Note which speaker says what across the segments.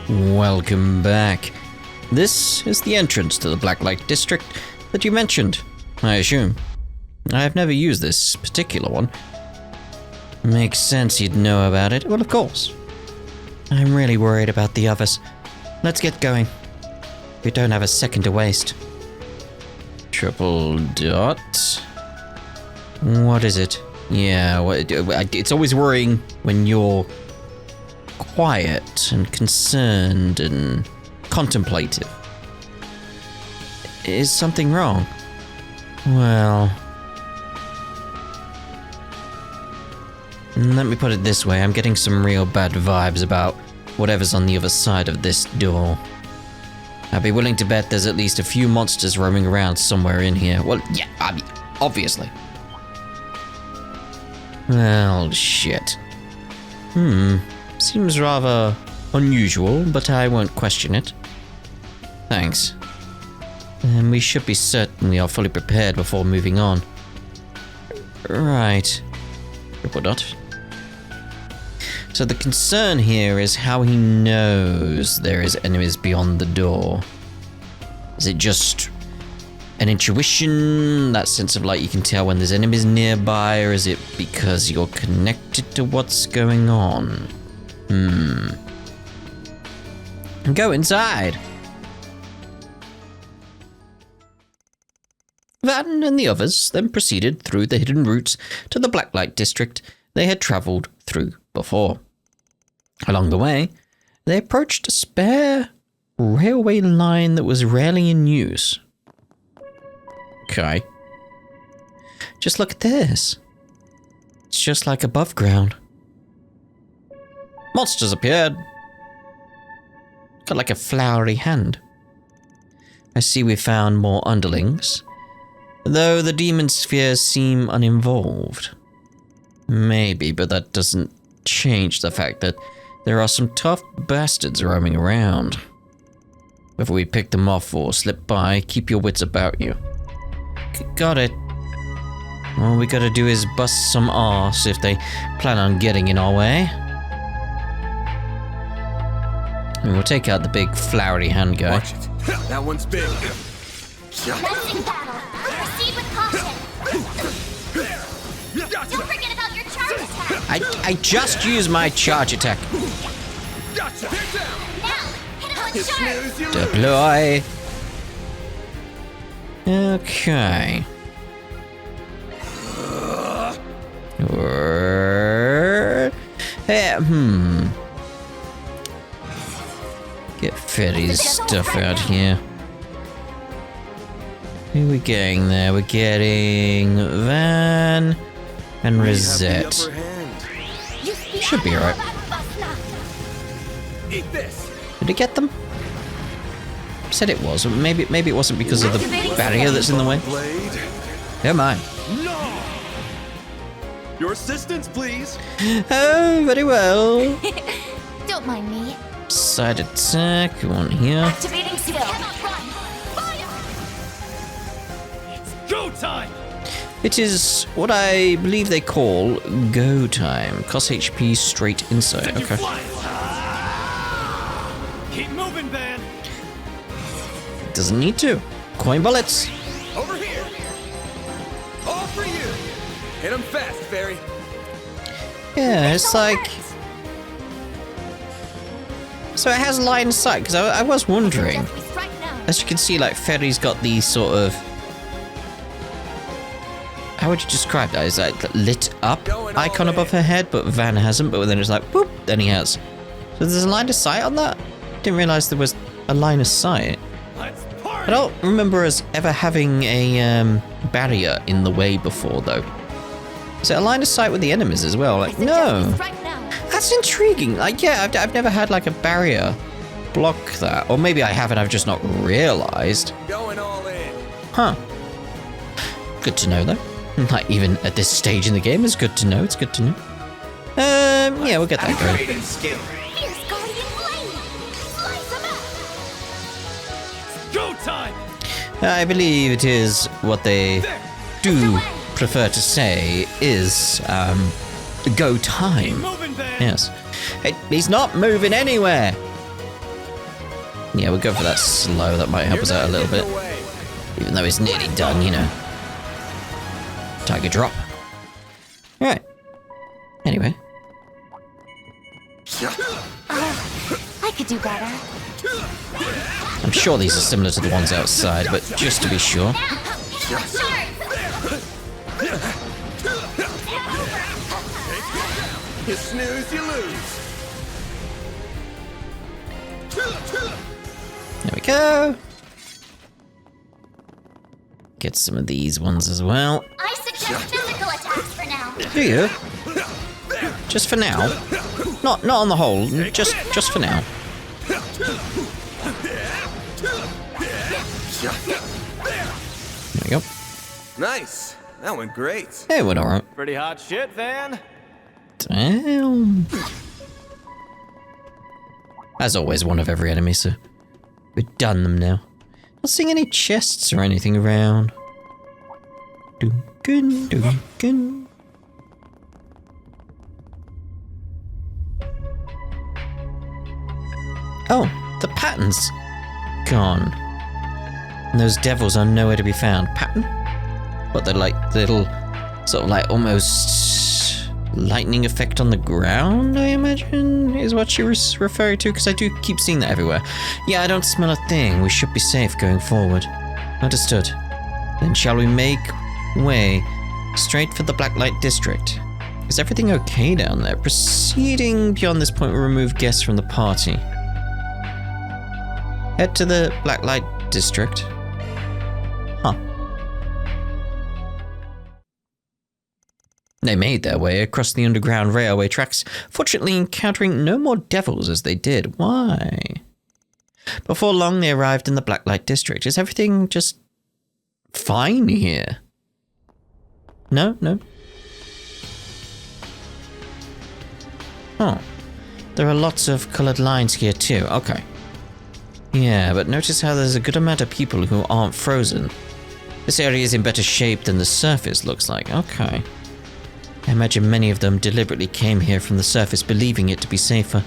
Speaker 1: Welcome back. This is the entrance to the Blacklight District that you mentioned, I assume. I have never used this particular one. Makes sense you'd know about it. Well, of course. I'm really worried about the others. Let's get going. We don't have a second to waste. Triple dot. What is it? Yeah, it's always worrying when you're quiet and concerned and contemplative. Is something wrong? Well, let me put it this way. I'm getting some real bad vibes about whatever's on the other side of this door. I'd be willing to bet there's at least a few monsters roaming around somewhere in here. Well, yeah, I mean, obviously. Well, shit. Seems rather unusual, but I won't question it. Thanks. And we should be certain we are fully prepared before moving on. Right. Triple dot. So the concern here is how he knows there is enemies beyond the door. Is it just an intuition, that sense of like you can tell when there's enemies nearby, or is it because you're connected to what's going on? Go inside. Van and the others then proceeded through the hidden routes to the Blacklight District they had travelled through before. Along the way, they approached a spare railway line that was rarely in use. Okay. Just look at this. It's just like above ground. Monsters appeared. Got like a flowery hand. I see we found more underlings, though the demon spheres seem uninvolved. Maybe, but that doesn't change the fact that there are some tough bastards roaming around. Whether we pick them off or slip by, keep your wits about you. Got it. All we gotta do is bust some arse if they plan on getting in our way. And we'll take out the big flowery hand guy.
Speaker 2: Watch it. That one's big.
Speaker 3: Commencing battle. Proceed with caution. Don't forget about your charge attack.
Speaker 1: I just used my charge attack.
Speaker 2: Gotcha.
Speaker 3: Now, hit him with charge.
Speaker 1: Deploy. Okay. Get Freddy's stuff out here. Who are we getting there? We're getting Van and Rosette. Should be alright.
Speaker 2: Eat this.
Speaker 1: Did it get them? Said it was. Maybe it wasn't because of the barrier that's in the way.
Speaker 2: Blade.
Speaker 1: Never mind.
Speaker 2: No. Your assistance, please.
Speaker 1: Oh, very well.
Speaker 3: Don't mind me.
Speaker 1: Side attack. One here.
Speaker 3: Activating skill.
Speaker 2: Go time.
Speaker 1: It is what I believe they call go time. Cost HP straight inside. Okay.
Speaker 2: Keep moving, Van.
Speaker 1: Doesn't need to. Coin bullets.
Speaker 2: Over here. All for you. Hit him fast, Fairy.
Speaker 1: Yeah, it's like. So it has line of sight, because I was wondering. As you can see, like, Fairy's got these sort of. How would you describe that? Is that lit up icon above her head, but Van hasn't, but then it's like, boop, then he has. So there's a line of sight on that? Didn't realize there was a line of sight. I don't remember us ever having a barrier in the way before, though. Is it a line of sight with the enemies as well? Like, no. That's intriguing. Like, yeah, I've never had like a barrier block that. Or maybe I haven't, I've just not realized.
Speaker 2: Going all in.
Speaker 1: Huh. Good to know, though. Like, even at this stage in the game, it's good to know. It's good to know. Yeah, we'll get that going.
Speaker 2: Skill.
Speaker 3: Fierce Guardian Blade. Slice him up.
Speaker 2: Go time.
Speaker 1: I believe it is what they do prefer to say is, go time.
Speaker 2: Moving, Van.
Speaker 1: Yes. Hey, he's not moving anywhere. Yeah, we'll go for that slow. That might help us out a little bit. Even though it's nearly done, you know. Tiger drop. Alright. Anyway.
Speaker 3: I could do better.
Speaker 1: I'm sure these are similar to the ones outside, but just to be sure.
Speaker 2: You snooze, you lose.
Speaker 1: There we go. Get some of these ones as well.
Speaker 3: I suggest physical attacks for now.
Speaker 1: Do you? Just for now? Not on the whole, just for now. There we go.
Speaker 2: Nice. That went great.
Speaker 1: It went alright.
Speaker 4: Pretty hot shit, Van.
Speaker 1: Damn. As always, one of every enemy, so we've done them now. Not seeing any chests or anything around. Duncan, Duncan. Oh, the pattern's gone. And those devils are nowhere to be found. Pattern? What, they're like little, sort of like almost lightning effect on the ground, I imagine, is what she was referring to, because I do keep seeing that everywhere. Yeah, I don't smell a thing. We should be safe going forward. Understood. Then shall we make way straight for the Blacklight District? Is everything okay down there? Proceeding beyond this point will remove guests from the party. Head to the Blacklight District. Huh. They made their way across the underground railway tracks, fortunately encountering no more devils as they did. Why? Before long, they arrived in the Blacklight District. Is everything just fine here? No? Oh. There are lots of coloured lines here too. Okay. Yeah, but notice how there's a good amount of people who aren't frozen. This area is in better shape than the surface looks like. Okay. I imagine many of them deliberately came here from the surface believing it to be safer.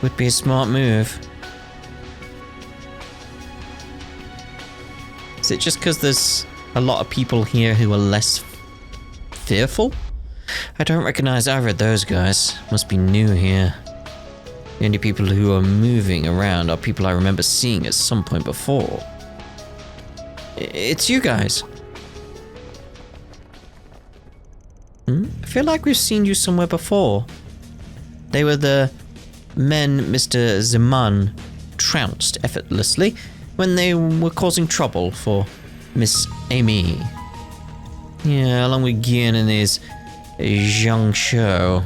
Speaker 1: Would be a smart move. Is it just because there's a lot of people here who are less fearful? I don't recognize either of those guys. Must be new here. The only people who are moving around are people I remember seeing at some point before. It's you guys. I feel like we've seen you somewhere before. They were the men Mr. Zeman trounced effortlessly when they were causing trouble for Miss Amy. Yeah, along with Gian and his Zhang Shou.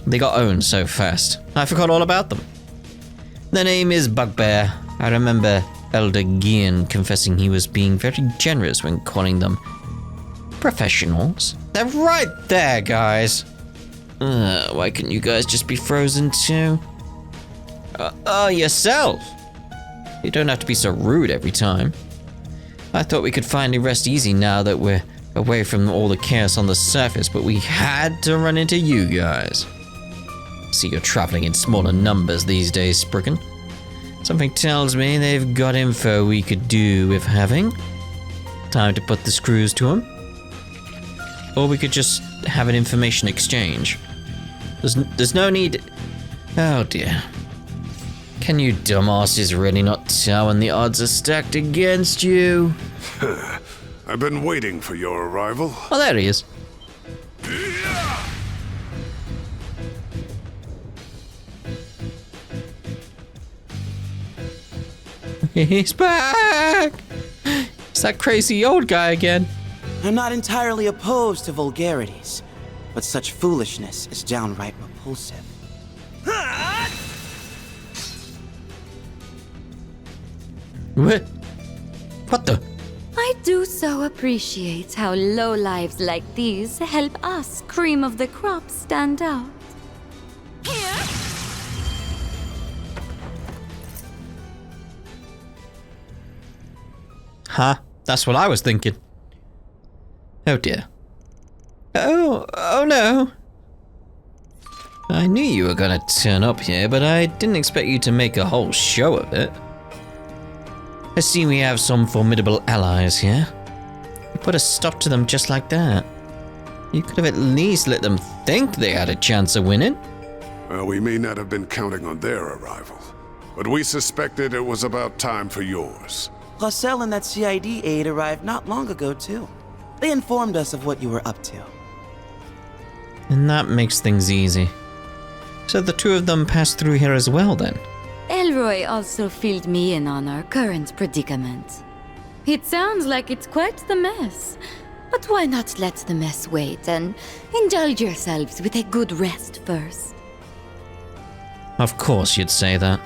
Speaker 1: They got owned so fast. I forgot all about them. Their name is Bugbear. I remember Elder Gian confessing he was being very generous when calling them professionals. They're right there, guys. Why couldn't you guys just be frozen too? Yourself. You don't have to be so rude every time. I thought we could finally rest easy now that we're away from all the chaos on the surface, but we had to run into you guys. See, you're traveling in smaller numbers these days, Spriggan. Something tells me they've got info we could do with having. Time to put the screws to them. Or we could just have an information exchange. There's no need... Oh dear. Can you dumbasses really not tell when the odds are stacked against you?
Speaker 5: I've been waiting for your arrival.
Speaker 1: Oh, there he is. He's back! It's that crazy old guy again.
Speaker 6: I'm not entirely opposed to vulgarities, but such foolishness is downright repulsive.
Speaker 1: What the?
Speaker 7: I do so appreciate how lowlives like these help us, cream of the crop, stand out.
Speaker 1: Huh? That's what I was thinking. Oh dear. Oh no. I knew you were gonna turn up here, but I didn't expect you to make a whole show of it. I see we have some formidable allies here. You put a stop to them just like that. You could have at least let them think they had a chance of winning.
Speaker 5: Well, we may not have been counting on their arrival, but we suspected it was about time for yours.
Speaker 6: Lassell and that CID aide arrived not long ago, too. They informed us of what you were up to.
Speaker 1: And that makes things easy. So the two of them passed through here as well, then?
Speaker 7: Elroy also filled me in on our current predicament. It sounds like it's quite the mess. But why not let the mess wait and indulge yourselves with a good rest first?
Speaker 1: Of course you'd say that.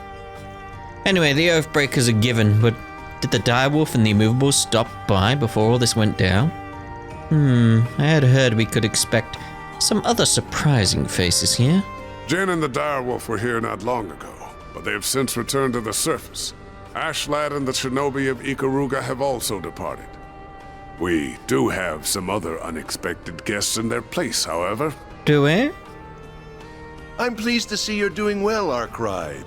Speaker 1: Anyway, the Oathbreakers are given, but did the direwolf and the immovables stop by before all this went down? I had heard we could expect some other surprising faces here.
Speaker 5: Jin and the direwolf were here not long ago, but they have since returned to the surface. Ashlad and the shinobi of Ikaruga have also departed. We do have some other unexpected guests in their place, however.
Speaker 1: Do we?
Speaker 4: I'm pleased to see you're doing well, Arkride.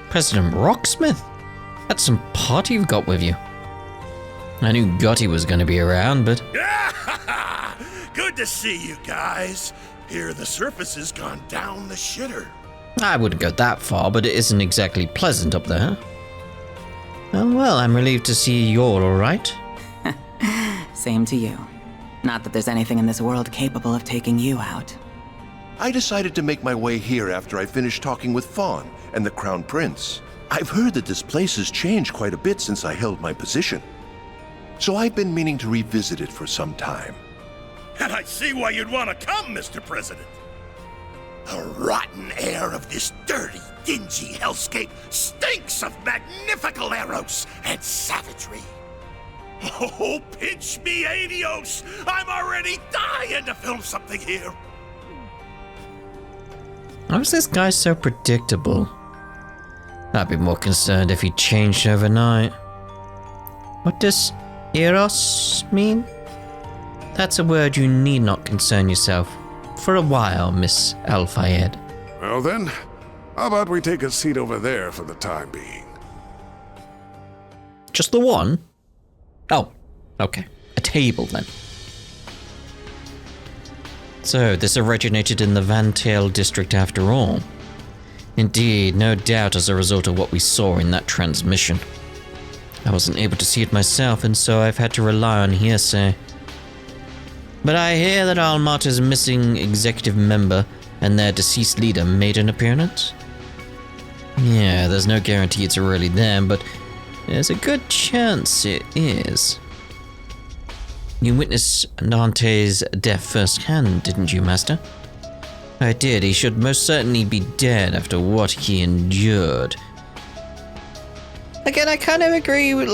Speaker 1: President Rocksmith? That's some party you've got with you. I knew Gotti was going to be around, but...
Speaker 4: Good to see you guys. Here the surface has gone down the shitter.
Speaker 1: I wouldn't go that far, but it isn't exactly pleasant up there. Oh well, I'm relieved to see you're alright.
Speaker 8: Same to you. Not that there's anything in this world capable of taking you out.
Speaker 4: I decided to make my way here after I finished talking with Fawn and the Crown Prince. I've heard that this place has changed quite a bit since I held my position. So I've been meaning to revisit it for some time.
Speaker 9: And I see why you'd want to come, Mr. President. The rotten air of this dirty, dingy hellscape stinks of magnifical eros and savagery. Oh, pinch me, adios! I'm already dying to film something here.
Speaker 1: Why was this guy so predictable? I'd be more concerned if he changed overnight. What does eros mean? That's a word you need not concern yourself for a while, Miss Al-Fayed.
Speaker 5: Well then, how about we take a seat over there for the time being?
Speaker 1: Just the one? Oh, okay. A table then. So, this originated in the Vantail district after all. Indeed, no doubt as a result of what we saw in that transmission. I wasn't able to see it myself, and so I've had to rely on hearsay. But I hear that Almata's missing executive member and their deceased leader made an appearance. Yeah, there's no guarantee it's really them, but there's a good chance it is. You witnessed Dante's death firsthand, didn't you, Master? I did. He should most certainly be dead after what he endured. Again, I kind of agree with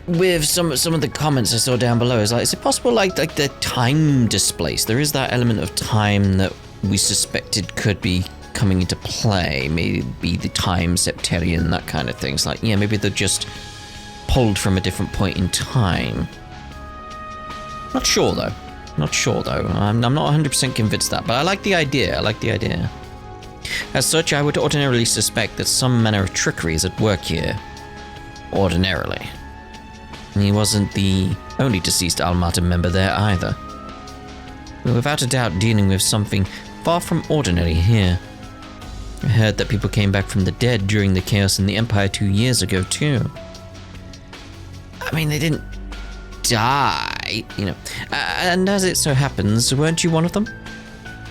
Speaker 1: with some of the comments I saw down below. Is like, is it possible like the time displaced? There is that element of time that we suspected could be coming into play. Maybe the time septarian, that kind of things. Like, yeah, maybe they're just pulled from a different point in time. Not sure though. I'm not 100% convinced that, but I like the idea. As such, I would ordinarily suspect that some manner of trickery is at work here. Ordinarily. He wasn't the only deceased Almata member there either. We're without a doubt dealing with something far from ordinary here. I heard that people came back from the dead during the chaos in the Empire 2 years ago too. I mean, they didn't die, you know. And as it so happens, weren't you one of them?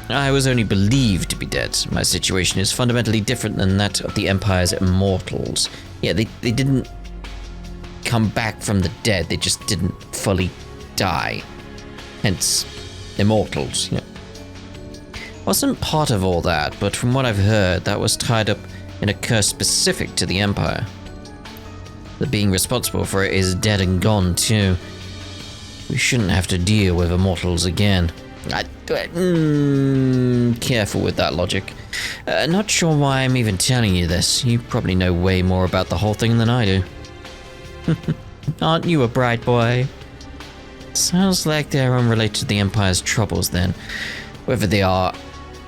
Speaker 1: I was only believed to be dead. My situation is fundamentally different than that of the Empire's immortals. Yeah, they didn't come back from the dead, they just didn't fully die. Hence, immortals, you know. Wasn't part of all that, but from what I've heard, that was tied up in a curse specific to the Empire. The being responsible for it is dead and gone too. We shouldn't have to deal with immortals again. Careful with that logic. Not sure why I'm even telling you this. You probably know way more about the whole thing than I do. Aren't you a bright boy? Sounds like they're unrelated to the Empire's troubles then. Whether they are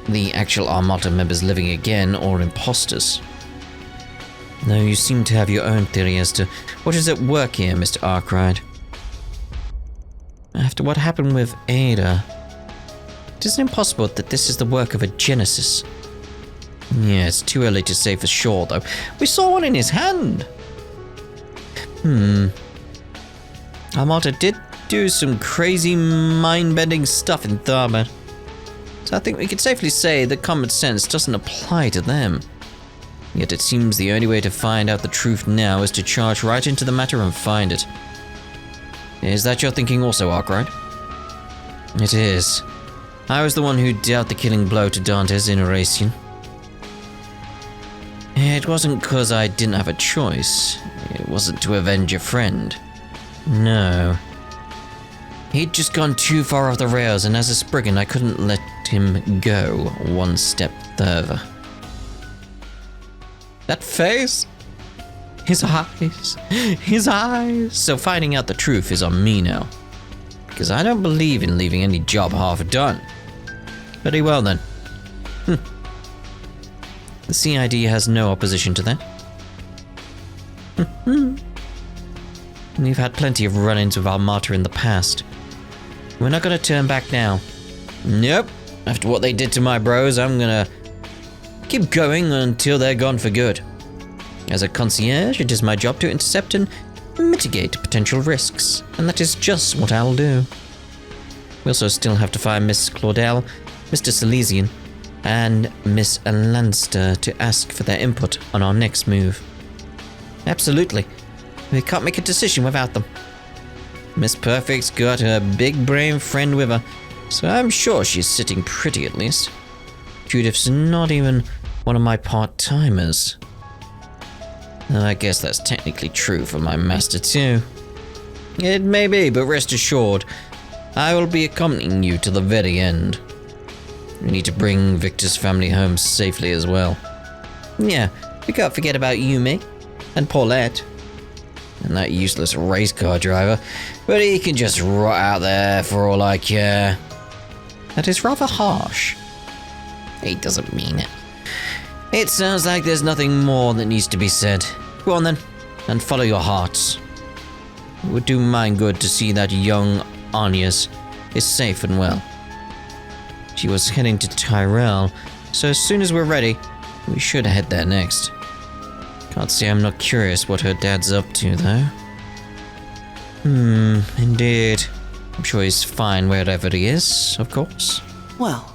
Speaker 1: the actual Armada members living again or imposters. Though you seem to have your own theory as to what is at work here, Mr. Arkwright. After what happened with Ada, it isn't impossible that this is the work of a Genesis. Yeah, it's too early to say for sure, though. We saw one in his hand. Armada did do some crazy mind-bending stuff in Tharbad. So I think we could safely say that common sense doesn't apply to them. Yet it seems the only way to find out the truth now is to charge right into the matter and find it. Is that your thinking also, Arkwright? It is. I was the one who dealt the killing blow to Dante's Inauration. It wasn't because I didn't have a choice. It wasn't to avenge a friend. No. He'd just gone too far off the rails, and as a Spriggan, I couldn't let him go one step further. That face? His eyes. So finding out the truth is on me now. Because I don't believe in leaving any job half done. Very well then. The CID has no opposition to that. We've had plenty of run-ins with Armata in the past. We're not going to turn back now. Nope. After what they did to my bros, I'm going to keep going until they're gone for good. As a concierge, it is my job to intercept and mitigate potential risks, and that is just what I'll do. We also still have to find Miss Claudel, Mr. Silesian, and Miss Lanster to ask for their input on our next move. Absolutely. We can't make a decision without them. Miss Perfect's got her big brain friend with her, so I'm sure she's sitting pretty at least. Judith's not even one of my part-timers. I guess that's technically true for my master too. It may be, but rest assured, I will be accompanying you to the very end. We need to bring Victor's family home safely as well. Yeah, we can't forget about Yumi and Paulette. And that useless race car driver, but he can just rot out there for all I care. That is rather harsh. He doesn't mean it. It sounds like there's nothing more that needs to be said. Go on then, and follow your hearts. It would do mine good to see that young Anya's is safe and well. She was heading to Tyrell, so as soon as we're ready, we should head there next. Can't say I'm not curious what her dad's up to, though. Indeed. I'm sure he's fine wherever he is, of course.
Speaker 6: Well,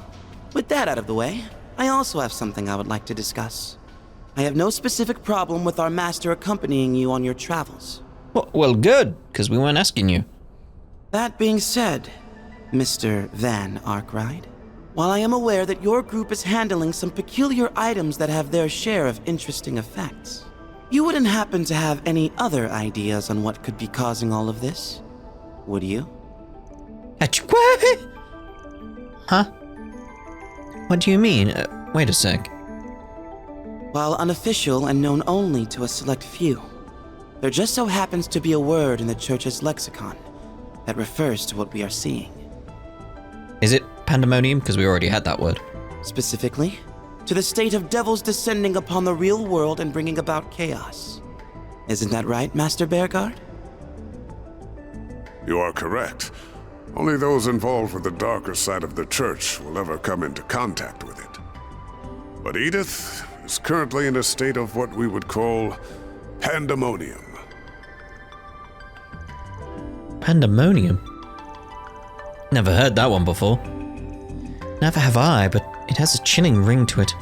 Speaker 6: with that out of the way, I also have something I would like to discuss. I have no specific problem with our master accompanying you on your travels.
Speaker 1: Well, good, because we weren't asking you.
Speaker 6: That being said, Mr. Van Arkwright, while I am aware that your group is handling some peculiar items that have their share of interesting effects, you wouldn't happen to have any other ideas on what could be causing all of this, would you?
Speaker 1: Huh? What do you mean? Wait a sec.
Speaker 6: While unofficial and known only to a select few, there just so happens to be a word in the Church's lexicon that refers to what we are seeing.
Speaker 1: Is it Pandemonium? Because we already had that word.
Speaker 6: Specifically, to the state of devils descending upon the real world and bringing about chaos. Isn't that right, Master Bearguard?
Speaker 5: You are correct. Only those involved with the darker side of the Church will ever come into contact with it. But Edith is currently in a state of what we would call Pandemonium.
Speaker 1: Pandemonium? Never heard that one before. Never have I, but it has a chilling ring to it.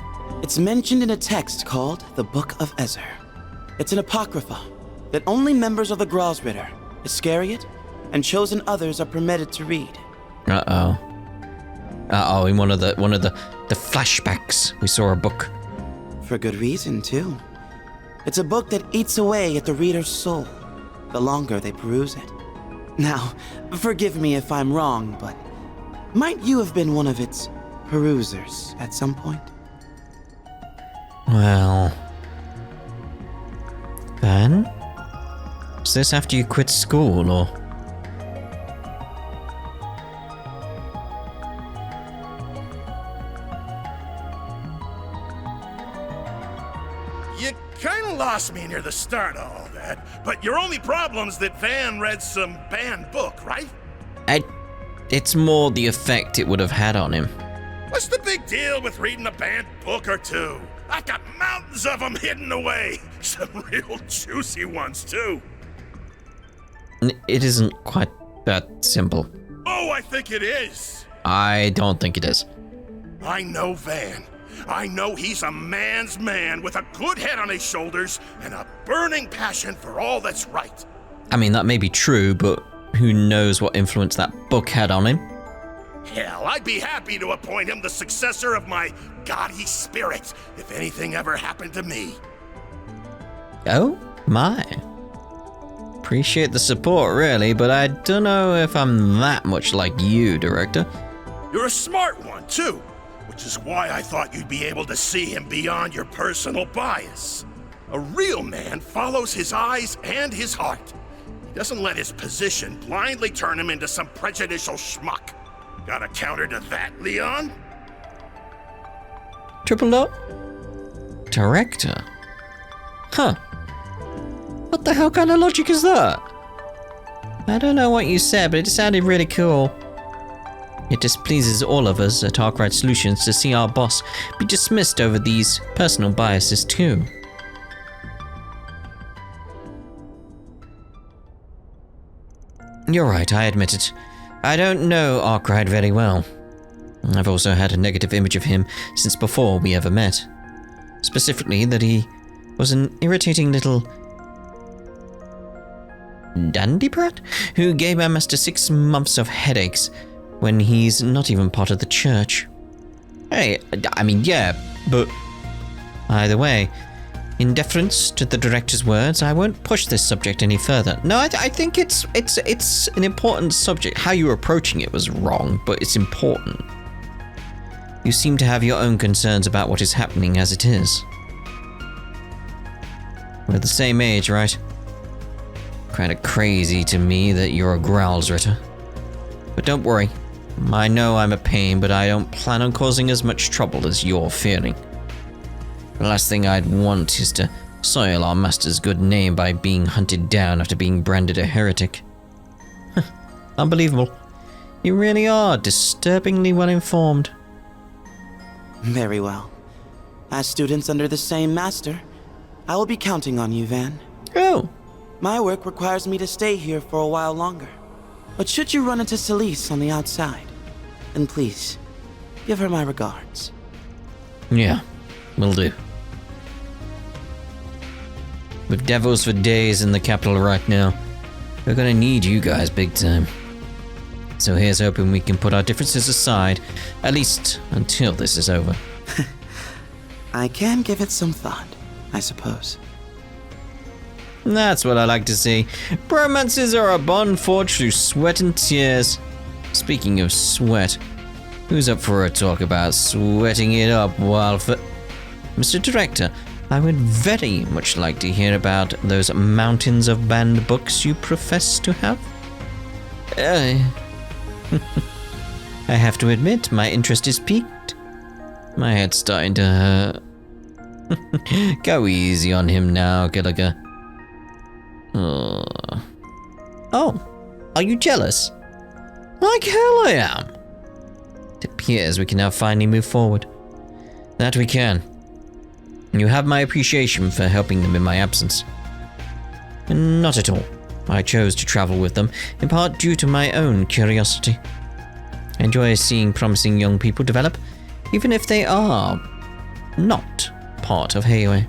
Speaker 6: It's mentioned in a text called the Book of Ezer. It's an apocrypha that only members of the Grosritter, Iscariot, and chosen others are permitted to read. In one of the
Speaker 1: flashbacks, we saw a book.
Speaker 6: For good reason, too. It's a book that eats away at the reader's soul, the longer they peruse it. Now, forgive me if I'm wrong, but might you have been one of its perusers at some point?
Speaker 1: Well... Then? Was this after you quit school, or...?
Speaker 9: You kinda lost me near the start of all that, but your only problem's that Van read some banned book, right?
Speaker 1: It's more the effect it would have had on him.
Speaker 9: What's the big deal with reading a banned book or two? I've got mountains of them hidden away. Some real juicy ones, too.
Speaker 1: It isn't quite that simple.
Speaker 9: Oh, I think it is.
Speaker 1: I don't think it is.
Speaker 9: I know Van. I know he's a man's man with a good head on his shoulders and a burning passion for all that's right.
Speaker 1: I mean, that may be true, but who knows what influence that book had on him?
Speaker 9: Hell, I'd be happy to appoint him the successor of my gaudy spirit if anything ever happened to me.
Speaker 1: Oh my. Appreciate the support, really, but I don't know if I'm that much like you, Director.
Speaker 9: You're a smart one, too, which is why I thought you'd be able to see him beyond your personal bias. A real man follows his eyes and his heart. He doesn't let his position blindly turn him into some prejudicial schmuck. Got a counter to that, Leon?
Speaker 1: Triple up? Director? Huh. What the hell kind of logic is that? I don't know what you said, but it sounded really cool. It displeases all of us at Arkwright Solutions to see our boss be dismissed over these personal biases too. You're right, I admit it. I don't know Arkwright very well. I've also had a negative image of him since before we ever met. Specifically, that he was an irritating little dandy brat who gave our master 6 months of headaches when he's not even part of the church. Hey, I mean, yeah, but either way, in deference to the director's words, I won't push this subject any further. No, I think it's an important subject. How you're approaching it was wrong, but it's important. You seem to have your own concerns about what is happening as it is. We're the same age, right? Kinda crazy to me that you're a Growlsritter. But don't worry. I know I'm a pain, but I don't plan on causing as much trouble as you're fearing. The last thing I'd want is to soil our master's good name by being hunted down after being branded a heretic. Unbelievable. You really are disturbingly well informed.
Speaker 6: Very well. As students under the same master, I will be counting on you, Van.
Speaker 1: Oh.
Speaker 6: My work requires me to stay here for a while longer. But should you run into Celise on the outside, then please, give her my regards.
Speaker 1: Yeah, will do. With devils for days in the capital right now, we're gonna need you guys big time. So here's hoping we can put our differences aside, at least until this is over.
Speaker 6: I can give it some thought, I suppose.
Speaker 1: That's what I like to see. Bromances are a bond forged through sweat and tears. Speaking of sweat, who's up for a talk about sweating it up while Mr. Director, I would very much like to hear about those mountains of banned books you profess to have. I have to admit, my interest is piqued. My head's starting to hurt. Go easy on him now, Gallagher. Oh, are you jealous? Like hell I am. It appears we can now finally move forward. That we can. You have my appreciation for helping them in my absence. Not at all. I chose to travel with them, in part due to my own curiosity. I enjoy seeing promising young people develop, even if they are not part of Heiwe.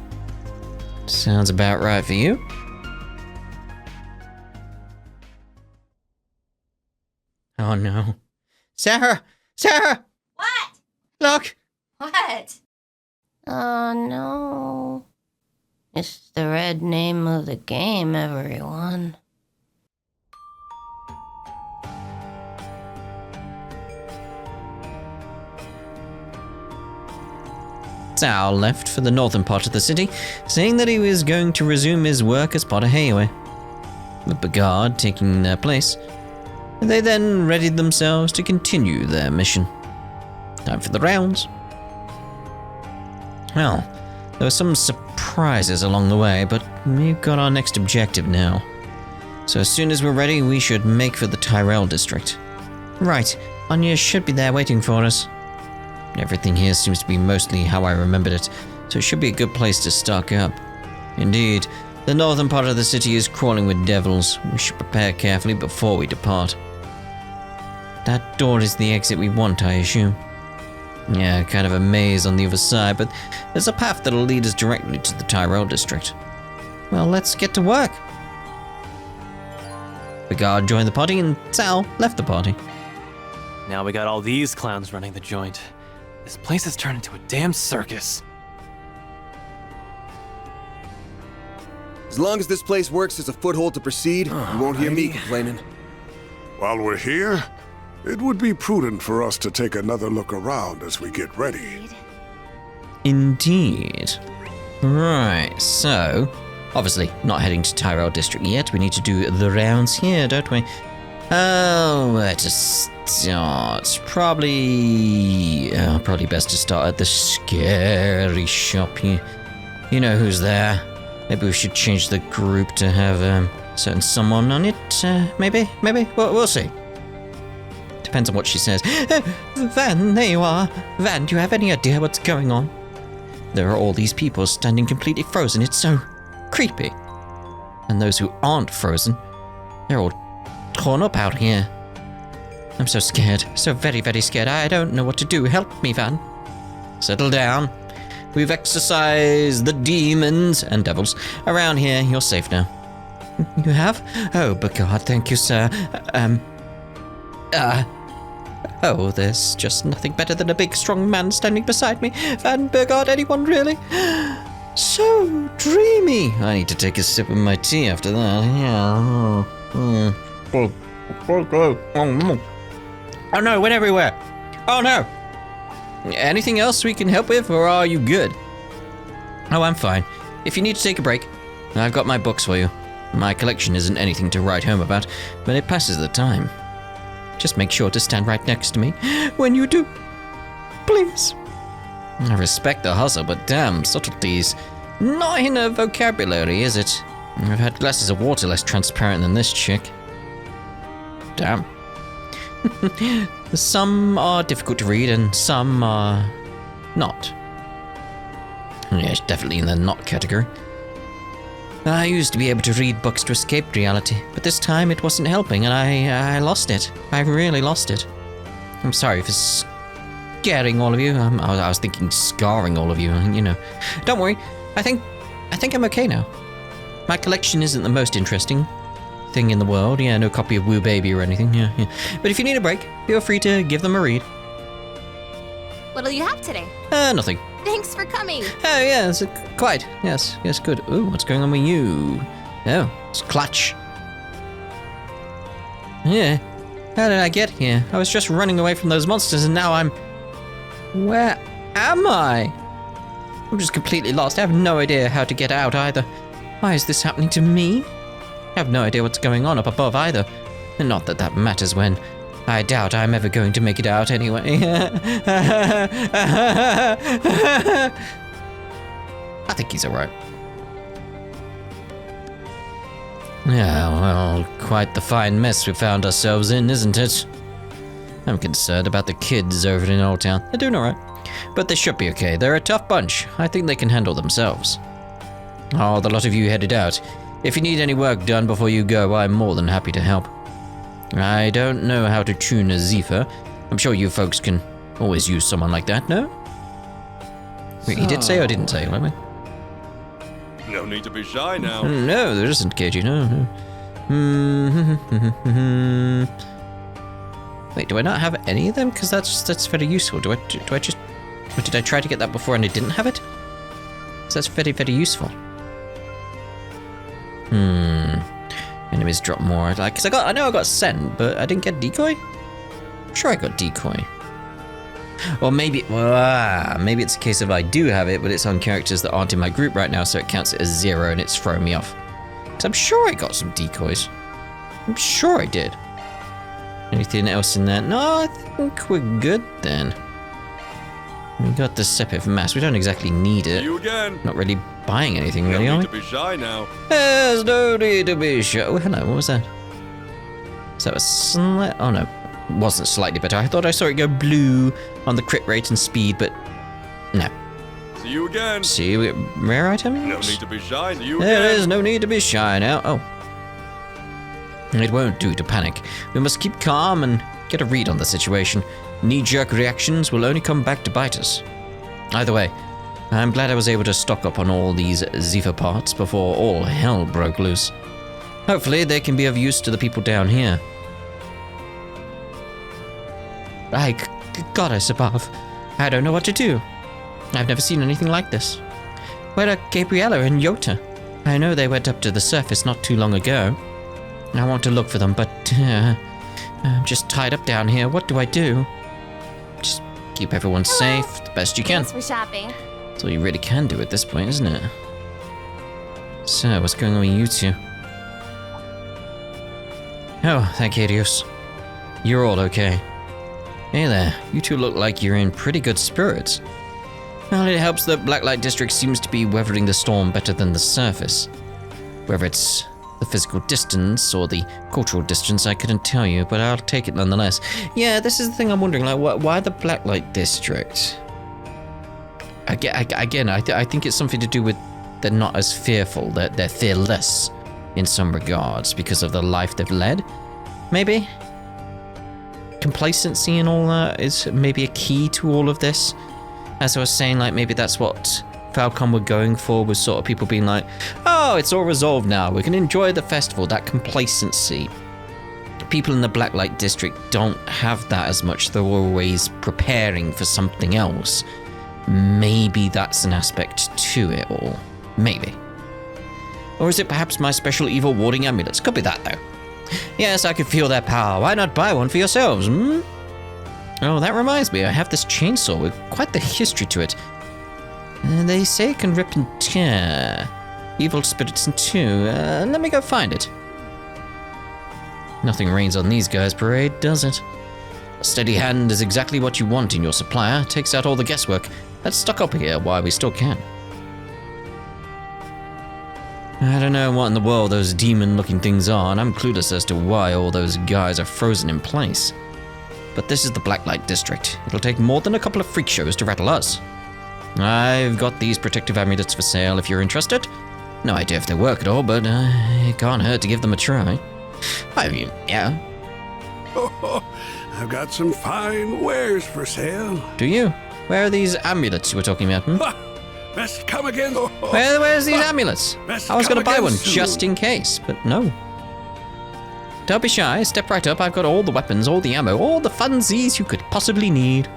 Speaker 1: Sounds about right for you. Oh no. Sarah! Sarah!
Speaker 3: What?
Speaker 1: Look!
Speaker 3: What? Oh no. It's the red name of the game, everyone.
Speaker 1: Zhao left for the northern part of the city, saying that he was going to resume his work as part of Heiwe, with Bagard taking their place. They then readied themselves to continue their mission. Time for the rounds. Well, There were some surprises along the way, but we've got our next objective now. So as soon as we're ready, we should make for the Tyrell District. Right, Anya should be there waiting for us. Everything here seems to be mostly how I remembered it, so it should be a good place to stock up. Indeed, the northern part of the city is crawling with devils. We should prepare carefully before we depart. That door is the exit we want, I assume. Yeah, kind of a maze on the other side, but there's a path that'll lead us directly to the Tyrell District. Well, let's get to work. Bigard joined the party and Sal left the party.
Speaker 10: Now we got all these clowns running the joint. This place has turned into a damn circus.
Speaker 2: As long as this place works as a foothold to proceed, you won't hear me complaining.
Speaker 5: While we're here, it would be prudent for us to take another look around as we get ready.
Speaker 1: Indeed. Right, so obviously not heading to Tyrell District yet. We need to do the rounds here, don't we? Oh, where to start? Probably best to start at the scary shop here. You know who's there. Maybe we should change the group to have certain someone on it. Maybe. We'll see. Depends on what she says. Van, there you are. Van, do you have any idea what's going on? There are all these people standing completely frozen. It's so creepy. And those who aren't frozen, they're all torn up out here. I'm so scared. So very, very scared. I don't know what to do. Help me, Van. Settle down. We've exorcised the demons and devils around here. You're safe now. You have? Oh, but God, thank you, sir. Oh, there's just nothing better than a big, strong man standing beside me. Van Burgard, anyone really? So dreamy. I need to take a sip of my tea after that. Yeah. Oh no, went everywhere. Oh no. Anything else we can help with, or are you good? Oh, I'm fine. If you need to take a break, I've got my books for you. My collection isn't anything to write home about, but it passes the time. Just make sure to stand right next to me when you do. Please. I respect the hustle, but damn, subtleties. Not in her vocabulary, is it? I've had glasses of water less transparent than this chick. Damn. Some are difficult to read and some are not. Yes, definitely in the not category. I used to be able to read books to escape reality, but this time it wasn't helping and I lost it. I really lost it. I'm sorry for scaring all of you. I was thinking scarring all of you, you know. Don't worry, I think I'm okay now. My collection isn't the most interesting thing in the world. Yeah, no copy of Woo Baby or anything. Yeah. But if you need a break, feel free to give them a read.
Speaker 11: What'll you have today?
Speaker 1: Nothing.
Speaker 11: Thanks for coming.
Speaker 1: Oh, yeah, it's quite. Yes, good. Ooh, what's going on with you? Oh, it's Clutch. Yeah. How did I get here? I was just running away from those monsters and now I'm... Where am I? I'm just completely lost. I have no idea how to get out either. Why is this happening to me? I have no idea what's going on up above either. And not that that matters when I doubt I'm ever going to make it out anyway. I think he's alright. Yeah, well, quite the fine mess we found ourselves in, isn't it? I'm concerned about the kids over in Old Town. They're doing alright. But they should be okay. They're a tough bunch. I think they can handle themselves. Oh, the lot of you headed out. If you need any work done before you go, I'm more than happy to help. I don't know how to tune a Zephyr. I'm sure you folks can always use someone like that, no? Wait, he did say or didn't say, weren't we?
Speaker 2: No need to be shy now.
Speaker 1: No, there isn't, KG, no. Wait, do I not have any of them? Because that's very useful. Do I just... Or did I try to get that before and I didn't have it? Because that's very, very useful. Enemies drop more. Like, cause I know I got send, but I didn't get decoy. I'm sure I got decoy. Or maybe it's a case of I do have it, but it's on characters that aren't in my group right now, so it counts as 0 and it's throwing me off. Cause I'm sure I got some decoys. I'm sure I did. Anything else in there? No, I think we're good then. We got the Sepith mask. We don't exactly need it.
Speaker 12: You again.
Speaker 1: Not really buying anything, really,
Speaker 12: No
Speaker 1: are
Speaker 12: need
Speaker 1: we?
Speaker 12: to be shy now.
Speaker 1: There's no need to be shy. Oh, hello. What was that? Is that a slight? Oh no, it wasn't slightly better. I thought I saw it go blue on the crit rate and speed, but no.
Speaker 12: See you again.
Speaker 1: See, rare items?
Speaker 12: No need to be shy. See you
Speaker 1: There
Speaker 12: again.
Speaker 1: is no need to be shy now. Oh. It won't do to panic. We must keep calm and get a read on the situation. Knee-jerk reactions will only come back to bite us. Either way, I'm glad I was able to stock up on all these Zephyr parts before all hell broke loose. Hopefully they can be of use to the people down here. Goddess above, I don't know what to do. I've never seen anything like this. Where are Gabriella and Yota? I know they went up to the surface not too long ago. I want to look for them, but I'm just tied up down here. What do I do? Just keep everyone safe the best you can.
Speaker 11: Thanks for shopping.
Speaker 1: That's all you really can do at this point, isn't it? So, what's going on with you two? Oh, thank you, Dios. You're all okay. Hey there, you two look like you're in pretty good spirits. Well, it helps that Blacklight District seems to be weathering the storm better than the surface. Whether it's the physical distance or the cultural distance, I couldn't tell you, but I'll take it nonetheless. Yeah, this is the thing I'm wondering, like, why the Blacklight District? Again, I think it's something to do with they're not as fearful, they're fearless in some regards because of the life they've led, maybe? Complacency and all that is maybe a key to all of this. As I was saying, like, maybe that's what Falcom were going for, was sort of people being like, oh, it's all resolved now, we can enjoy the festival, that complacency. People in the Blacklight District don't have that as much, they're always preparing for something else. Maybe that's an aspect to it all. Maybe. Or is it perhaps my special evil warding amulets? Could be that, though. Yes, I can feel their power. Why not buy one for yourselves, hmm? Oh, that reminds me, I have this chainsaw with quite the history to it. They say it can rip and tear evil spirits in two. Let me go find it. Nothing rains on these guys' parade, does it? A steady hand is exactly what you want in your supplier. Takes out all the guesswork. Let's stock up here while we still can. I don't know what in the world those demon-looking things are, and I'm clueless as to why all those guys are frozen in place. But this is the Blacklight District. It'll take more than a couple of freak shows to rattle us. I've got these protective amulets for sale if you're interested. No idea if they work at all, but it can't hurt to give them a try. I mean, yeah.
Speaker 5: I've got some fine wares for sale.
Speaker 1: Do you? Where are these amulets you were talking about, hmm?
Speaker 5: Best come again.
Speaker 1: Where's these amulets? I was going to buy one just in case, but no. Don't be shy, step right up. I've got all the weapons, all the ammo, all the funsies you could possibly need.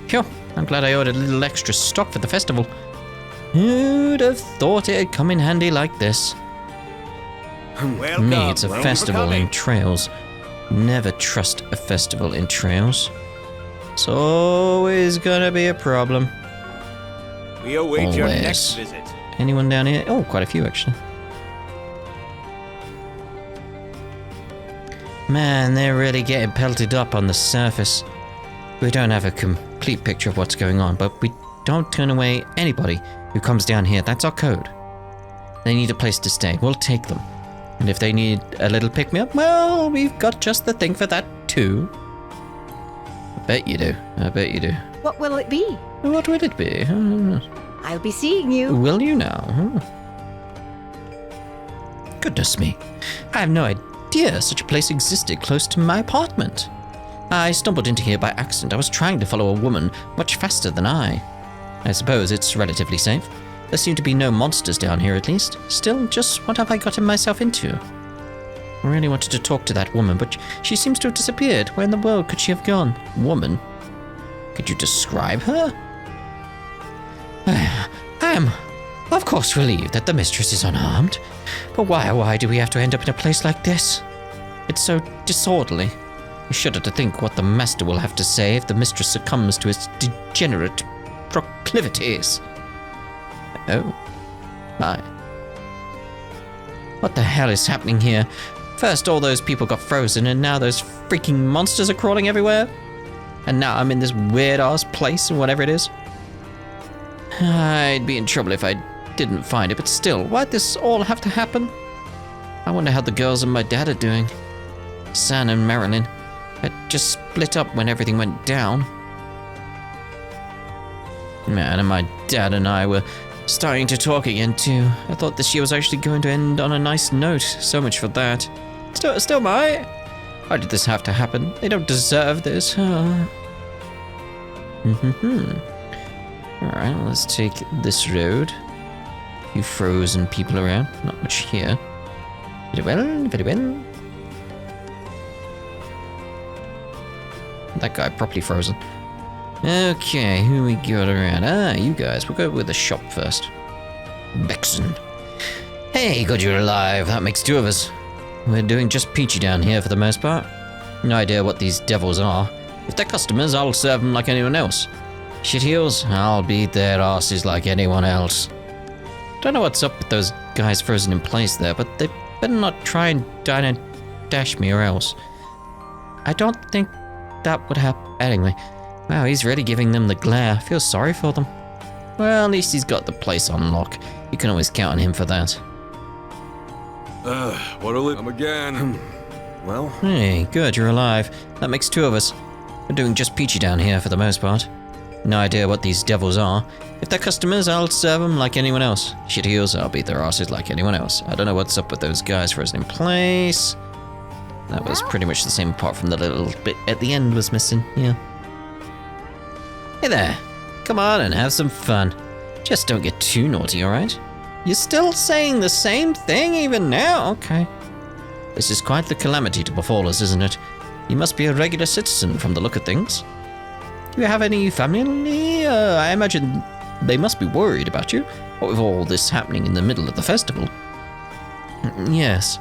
Speaker 1: Phew, I'm glad I ordered a little extra stock for the festival. Who'd have thought it'd come in handy like this? For me, it's a festival in Trails. Never trust a festival in Trails. It's always gonna be a problem.
Speaker 12: We await your next visit.
Speaker 1: Anyone down here? Oh, quite a few actually. Man, they're really getting pelted up on the surface. We don't have a complete picture of what's going on, but we don't turn away anybody who comes down here. That's our code. They need a place to stay. We'll take them. And if they need a little pick-me-up, well, we've got just the thing for that too. I bet you do. I bet you do.
Speaker 11: What will it be?
Speaker 1: What will it be?
Speaker 11: I'll be seeing you.
Speaker 1: Will you now? Goodness me. I have no idea such a place existed close to my apartment. I stumbled into here by accident. I was trying to follow a woman much faster than I suppose it's relatively safe. There seem to be no monsters down here at least. Still, just what have I gotten myself into? I really wanted to talk to that woman, but she seems to have disappeared. Where in the world could she have gone? Woman? Could you describe her? I am, of course, relieved that the mistress is unharmed. But why do we have to end up in a place like this? It's so disorderly. I shudder to think what the master will have to say if the mistress succumbs to its degenerate proclivities. Oh, my. What the hell is happening here? First all those people got frozen, and now those freaking monsters are crawling everywhere? and now I'm in this weird-ass place and whatever it is. I'd be in trouble if I didn't find it, but still, why'd this all have to happen? I wonder how the girls and my dad are doing. San and Marilyn had just split up when everything went down. Man, and my dad and I were starting to talk again too. I thought this year was actually going to end on a nice note. So much for that. Still, why did this have to happen? They don't deserve this. Alright, let's take this road. A few frozen people around. Not much here. Very well, very well. That guy properly frozen. Okay, who we got around? You guys. We'll go with the shop first. Vexen. Hey, good you're alive. That makes two of us. We're doing just peachy down here for the most part. No idea what these devils are. If they're customers, I'll serve them like anyone else. Shitheels, I'll beat their asses like anyone else. Don't know what's up with those guys frozen in place there, but they better not try and dine and dash me or else. I don't think that would happen. Anyway, wow, he's really giving them the glare. I feel sorry for them. Well, at least he's got the place on lock. You can always count on him for that.
Speaker 12: What'll it... I'm again.
Speaker 2: Well...
Speaker 1: Hey, good, you're alive. That makes two of us. We're doing just peachy down here for the most part. No idea what these devils are. If they're customers, I'll serve them like anyone else. Shitheels, I'll beat their asses like anyone else. I don't know what's up with those guys frozen in place. That was pretty much the same apart from the little bit at the end was missing, yeah. Hey there. Come on and have some fun. Just don't get too naughty, alright? You're still saying the same thing even now? Okay. This is quite the calamity to befall us, isn't it? You must be a regular citizen from the look of things. Do you have any family? I imagine they must be worried about you. What with all this happening in the middle of the festival? Yes.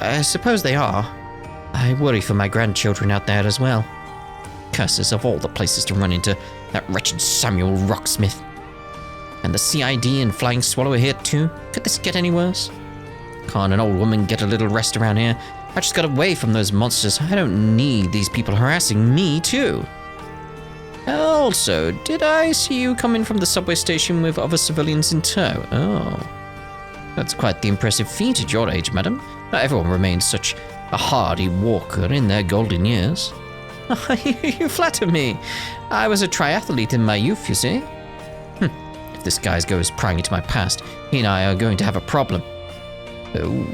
Speaker 1: I suppose they are. I worry for my grandchildren out there as well. Curses, of all the places to run into that wretched Samuel Rocksmith. And the CID and Flying Swallow are here too. Could this get any worse? Can't an old woman get a little rest around here? I just got away from those monsters. I don't need these people harassing me too. Also, did I see you come in from the subway station with other civilians in tow? Oh. That's quite the impressive feat at your age, madam. Not everyone remains such a hardy walker in their golden years. You flatter me. I was a triathlete in my youth, you see. If this guy goes prying into my past, he and I are going to have a problem. Oh.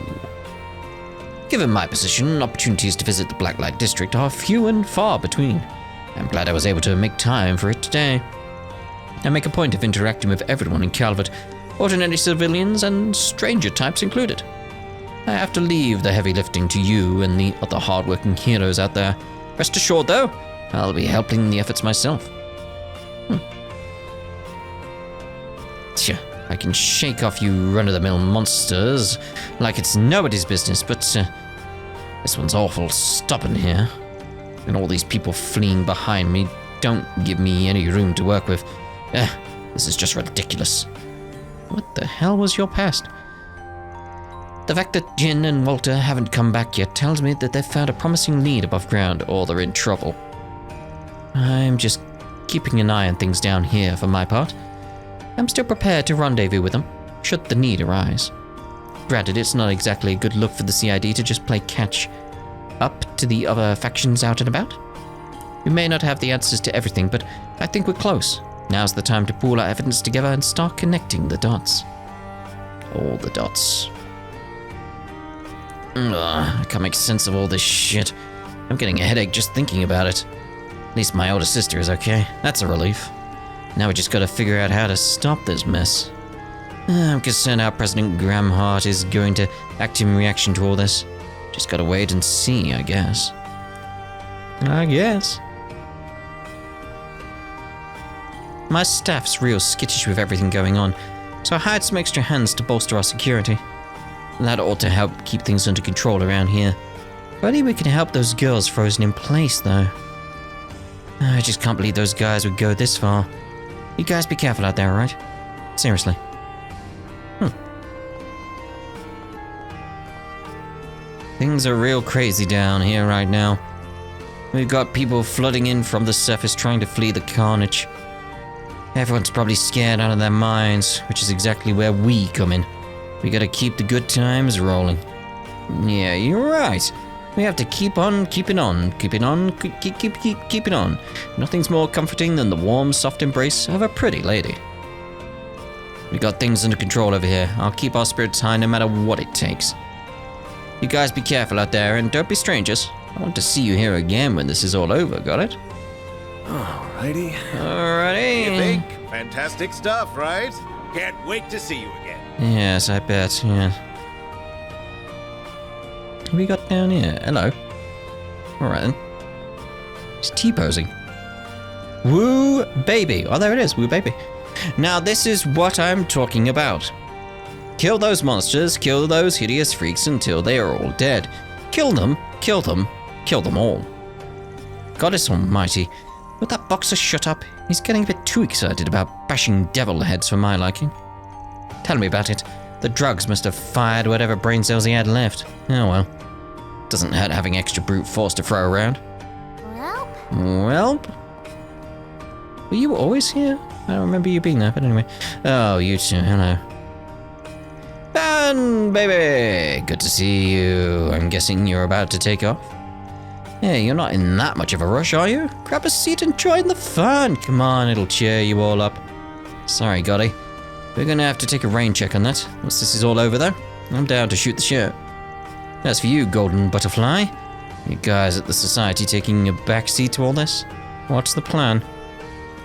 Speaker 1: Given my position, opportunities to visit the Blacklight District are few and far between. I'm glad I was able to make time for it today. I make a point of interacting with everyone in Calvert, ordinary civilians and stranger types included. I have to leave the heavy lifting to you and the other hardworking heroes out there. Rest assured, though, I'll be helping the efforts myself. Tja, I can shake off you run-of-the-mill monsters like it's nobody's business, but this one's awful stubborn here. And all these people fleeing behind me don't give me any room to work with. This is just ridiculous. What the hell was your past? The fact that Jin and Walter haven't come back yet tells me that they've found a promising lead above ground, or they're in trouble. I'm just keeping an eye on things down here for my part. I'm still prepared to rendezvous with them, should the need arise. Granted, it's not exactly a good look for the CID to just play catch up to the other factions out and about. We may not have the answers to everything, but I think we're close. Now's the time to pool our evidence together and start connecting the dots. All the dots. I can't make sense of all this shit. I'm getting a headache just thinking about it. At least my older sister is okay. That's a relief. Now we just gotta figure out how to stop this mess. I'm concerned how President Graham Hart is going to act in reaction to all this. Just gotta wait and see, I guess. My staff's real skittish with everything going on, so I hired some extra hands to bolster our security. That ought to help keep things under control around here. If only we can help those girls frozen in place, though. I just can't believe those guys would go this far. You guys be careful out there, alright? Seriously. Things are real crazy down here right now. We've got people flooding in from the surface trying to flee the carnage. Everyone's probably scared out of their minds, which is exactly where we come in. We gotta keep the good times rolling. Yeah, you're right. We have to keep on keeping on, keeping on, keeping on. Nothing's more comforting than the warm, soft embrace of a pretty lady. We got things under control over here. I'll keep our spirits high no matter what it takes. You guys be careful out there and don't be strangers. I want to see you here again when this is all over, got it?
Speaker 2: Alrighty.
Speaker 1: Alrighty.
Speaker 13: You think? Fantastic stuff, right? Can't wait to see you again.
Speaker 1: Yes, I bet, yeah. What we got down here? Hello. Alright then. He's T-posing. Woo baby. Oh, there it is. Woo baby. Now this is what I'm talking about. Kill those monsters, kill those hideous freaks until they are all dead. Kill them, kill them, kill them all. Goddess almighty. Would that boxer shut up? He's getting a bit too excited about bashing devil heads for my liking. Tell me about it. The drugs must have fired whatever brain cells he had left. Oh well. Doesn't hurt having extra brute force to throw around. Welp. Were you always here? I don't remember you being there, but anyway. Oh, you two, hello. Dan, baby! Good to see you. I'm guessing you're about to take off? Hey, you're not in that much of a rush, are you? Grab a seat and join the fun. Come on, it'll cheer you all up. Sorry, Gotti. We're gonna have to take a rain check on that. Once this is all over, though, I'm down to shoot the shit. As for you, Golden Butterfly, you guys at the Society taking a backseat to all this? What's the plan?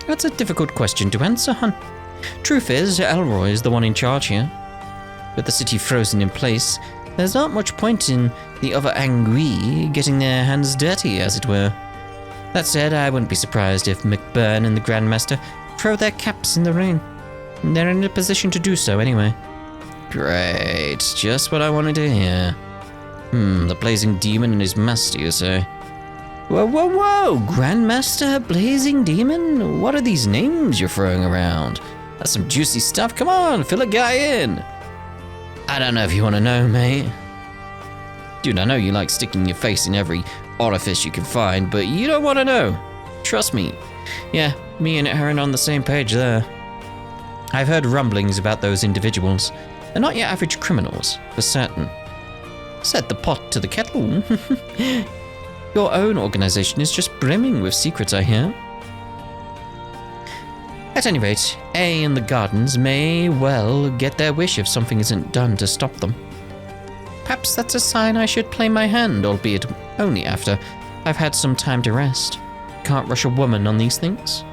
Speaker 1: That's a difficult question to answer, hun. Truth is, Elroy is the one in charge here. With the city frozen in place, there's not much point in the other angry getting their hands dirty, as it were. That said, I wouldn't be surprised if McBurn and the Grandmaster throw their caps in the ring. They're in a position to do so anyway. Great, just what I wanted to hear. The Blazing Demon and his master, you say? Whoa, whoa, whoa! Grandmaster, Blazing Demon? What are these names you're throwing around? That's some juicy stuff. Come on, fill a guy in. I don't know if you want to know, mate. Dude, I know you like sticking your face in every orifice you can find, but you don't want to know. Trust me. Yeah, me and Aaron are on the same page there. I've heard rumblings about those individuals. They're not your average criminals, for certain. Set the pot to the kettle. Your own organization is just brimming with secrets, I hear. At any rate, A and the Gardens may well get their wish if something isn't done to stop them. Perhaps that's a sign I should play my hand, albeit only after I've had some time to rest. Can't rush a woman on these things.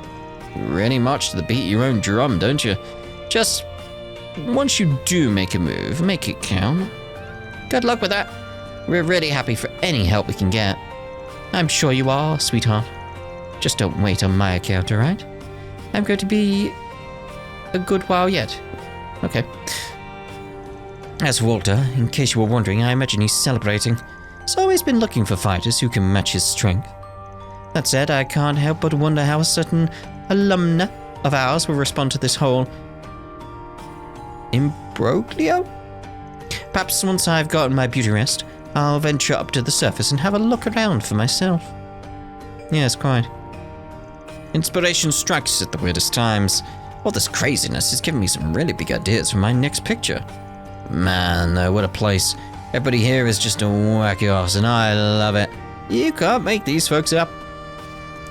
Speaker 1: Really march to the beat of your own drum, don't you? Just, once you do make a move, make it count. Good luck with that. We're really happy for any help we can get. I'm sure you are, sweetheart. Just don't wait on my account, alright? I'm going to be a good while yet. Okay. As for Walter, in case you were wondering, I imagine he's celebrating. He's always been looking for fighters who can match his strength. That said, I can't help but wonder how a certain alumna of ours will respond to this whole imbroglio? Perhaps once I've gotten my beauty rest, I'll venture up to the surface and have a look around for myself. Yes, quite. Inspiration strikes at the weirdest times. All this craziness has given me some really big ideas for my next picture. Man, though, what a place. Everybody here is just a wacky ass, and I love it. You can't make these folks up.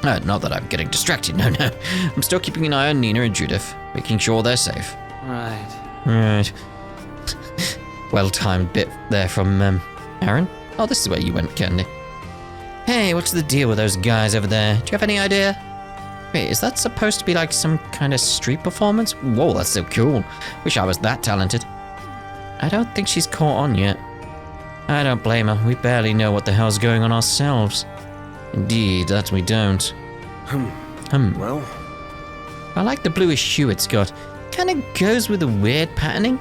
Speaker 1: Not that I'm getting distracted, no. I'm still keeping an eye on Nina and Judith, making sure they're safe. Right. Well-timed bit there from, Aaron? Oh, this is where you went, Candy. Hey, what's the deal with those guys over there? Do you have any idea? Wait, is that supposed to be like some kind of street performance? Whoa, that's so cool. Wish I was that talented. I don't think she's caught on yet. I don't blame her. We barely know what the hell's going on ourselves. Indeed, that we don't.
Speaker 2: Well?
Speaker 1: I like the bluish hue it's got. Kinda goes with the weird patterning.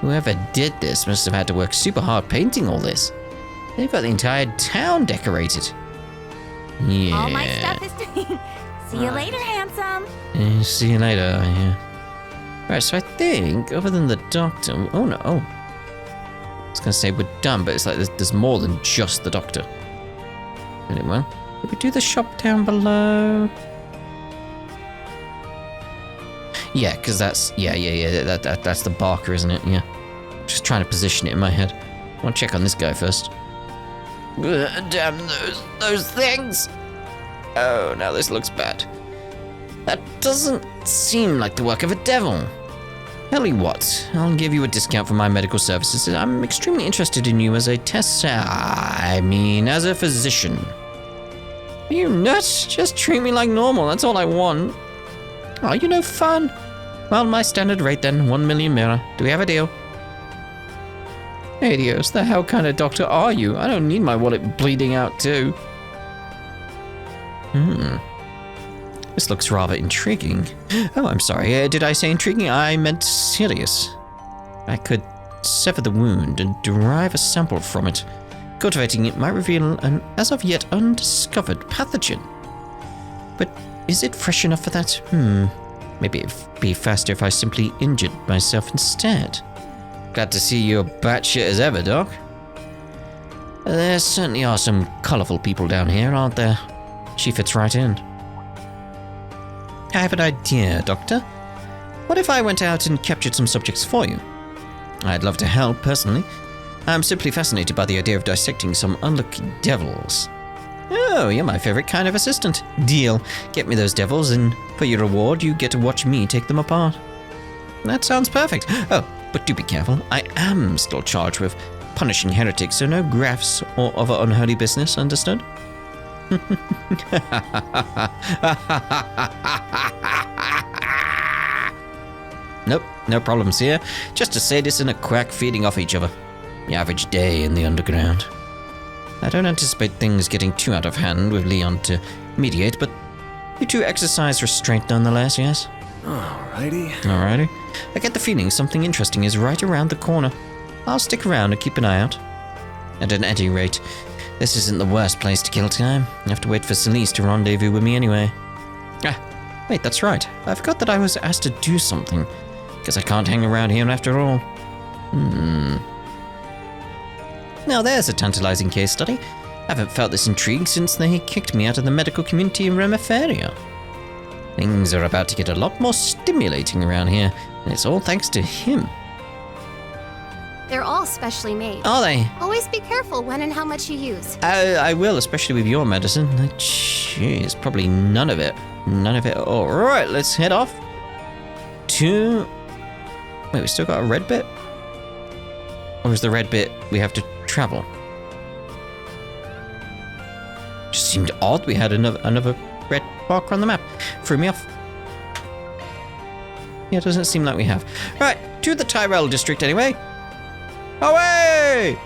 Speaker 1: Whoever did this must have had to work super hard painting all this. They've got the entire town decorated. Yeah.
Speaker 14: All my stuff is See you later, handsome.
Speaker 1: See you later, yeah. Right, so I think, other than the doctor... Oh, no. Oh. I was going to say we're done, but it's like there's more than just the doctor. Really well. Did we do the shop down below? Yeah, because that's... Yeah. That's the Barker, isn't it? Yeah. Just trying to position it in my head. I want to check on this guy first. Damn those things! Oh, now this looks bad. That doesn't seem like the work of a devil. Tell you what, I'll give you a discount for my medical services. I'm extremely interested in you as a as a physician. Are you nuts? Just treat me like normal, that's all I want. Oh, you no fun? Well, my standard rate then, 1 million mirror. Do we have a deal? Hey, Dios, the hell kind of doctor are you? I don't need my wallet bleeding out too. This looks rather intriguing. Oh, I'm sorry. Did I say intriguing? I meant serious. I could sever the wound and derive a sample from it. Cultivating it might reveal an as of yet undiscovered pathogen. But is it fresh enough for that? Maybe it'd be faster if I simply injured myself instead. Glad to see you're batshit as ever, Doc. There certainly are some colourful people down here, aren't there? She fits right in. I have an idea, Doctor. What if I went out and captured some subjects for you? I'd love to help, personally. I'm simply fascinated by the idea of dissecting some unlucky devils. Oh, you're my favorite kind of assistant. Deal. Get me those devils, and for your reward, you get to watch me take them apart. That sounds perfect. Oh, but do be careful. I am still charged with punishing heretics, so no grafts or other unholy business, understood? Nope, no problems here. Just a sadist and a quack feeding off each other. The average day in the underground. I don't anticipate things getting too out of hand with Leon to mediate, but you two exercise restraint nonetheless, yes? Alrighty. I get the feeling something interesting is right around the corner. I'll stick around and keep an eye out. At any rate, this isn't the worst place to kill time. I have to wait for Celeste to rendezvous with me anyway. Ah, wait, that's right. I forgot that I was asked to do something. Guess I can't hang around here after all. Now there's a tantalizing case study. I haven't felt this intrigue since they kicked me out of the medical community in Remiferia. Things are about to get a lot more stimulating around here, and it's all thanks to him.
Speaker 15: They're all specially made.
Speaker 1: Are they?
Speaker 15: Always be careful when and how much you use.
Speaker 1: I will, especially with your medicine. Jeez, probably none of it. None of it at all. Right, let's head off to... Wait, we still got a red bit? Or is the red bit we have to travel? Just seemed odd we had another red marker on the map. Threw me off. Yeah, it doesn't seem like we have. Right, to the Tyrell district anyway. Away!